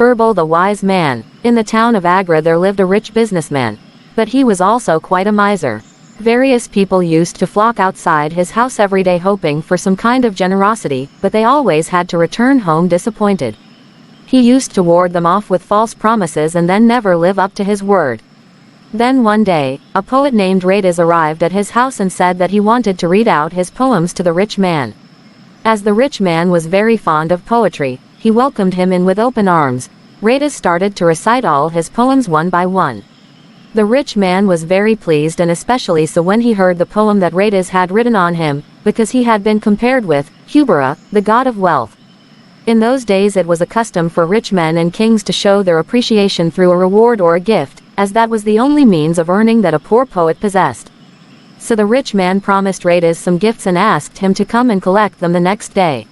Birbal the Wise Man. In the town of Agra there lived a rich businessman. But he was also quite a miser. Various people used to flock outside his house every day hoping for some kind of generosity, but they always had to return home disappointed. He used to ward them off with false promises and then never live up to his word. Then one day, a poet named Haste arrived at his house and said that he wanted to read out his poems to the rich man. As the rich man was very fond of poetry, he welcomed him in with open arms. Haste started to recite all his poems one by one. The rich man was very pleased, and especially so when he heard the poem that Haste had written on him, because he had been compared with Pphra, the god of wealth. In those days it was a custom for rich men and kings to show their appreciation through a reward or a gift, as that was the only means of earning that a poor poet possessed. So the rich man promised Haste some gifts and asked him to come and collect them the next day.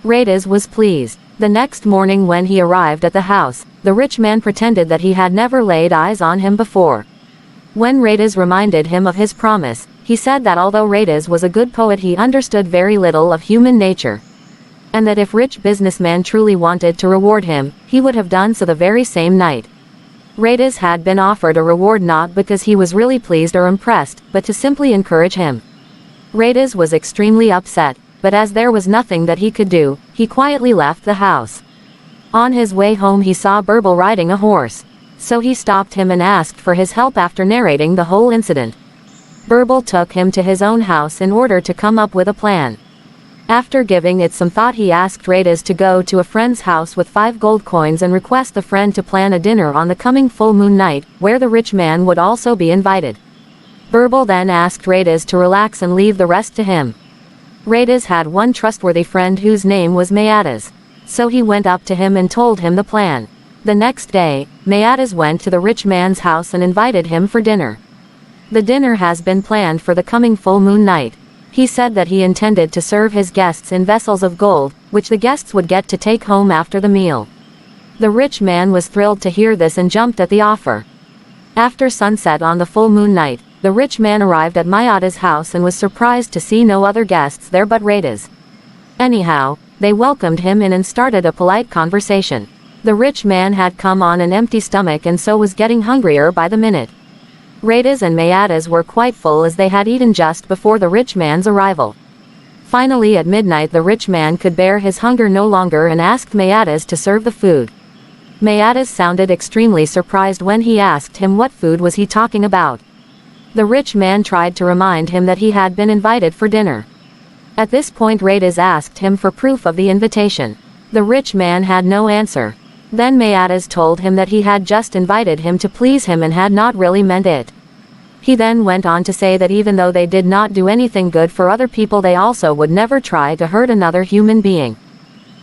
Haste was pleased. The next morning when he arrived at the house, the rich man pretended that he had never laid eyes on him before. When Haste reminded him of his promise, he said that although Haste was a good poet, he understood very little of human nature. And that if rich businessman truly wanted to reward him, he would have done so the very same night. Haste had been offered a reward not because he was really pleased or impressed, but to simply encourage him. Haste was extremely upset, but as there was nothing that he could do, he quietly left the house. On his way home he saw Birbal riding a horse. So he stopped him and asked for his help after narrating the whole incident. Birbal took him to his own house in order to come up with a plan. After giving it some thought, he asked Haste to go to a friend's house with 5 gold coins and request the friend to plan a dinner on the coming full moon night, where the rich man would also be invited. Birbal then asked Haste to relax and leave the rest to him. Haste had one trustworthy friend whose name was Mauj. So he went up to him and told him the plan. The next day, Mauj went to the rich man's house and invited him for dinner. The dinner has been planned for the coming full moon night. He said that he intended to serve his guests in vessels of gold, which the guests would get to take home after the meal. The rich man was thrilled to hear this and jumped at the offer. After sunset on the full moon night, the rich man arrived at Mauj's house and was surprised to see no other guests there but Haste. Anyhow, they welcomed him in and started a polite conversation. The rich man had come on an empty stomach and so was getting hungrier by the minute. Haste and Mauj were quite full as they had eaten just before the rich man's arrival. Finally at midnight the rich man could bear his hunger no longer and asked Mauj to serve the food. Mauj sounded extremely surprised when he asked him what food was he talking about. The rich man tried to remind him that he had been invited for dinner. At this point Haste asked him for proof of the invitation. The rich man had no answer. Then Mauj told him that he had just invited him to please him and had not really meant it. He then went on to say that even though they did not do anything good for other people, they also would never try to hurt another human being.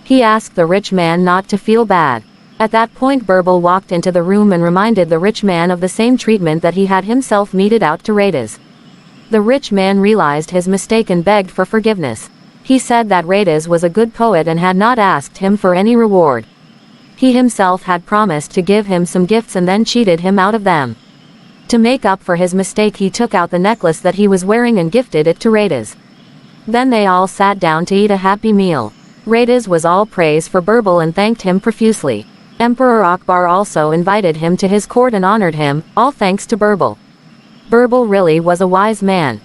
He asked the rich man not to feel bad. At that point Birbal walked into the room and reminded the rich man of the same treatment that he had himself meted out to Haste. The rich man realized his mistake and begged for forgiveness. He said that Haste was a good poet and had not asked him for any reward. He himself had promised to give him some gifts and then cheated him out of them. To make up for his mistake he took out the necklace that he was wearing and gifted it to Haste. Then they all sat down to eat a happy meal. Haste was all praise for Birbal and thanked him profusely. Emperor Akbar also invited him to his court and honored him, all thanks to Birbal. Birbal really was a wise man.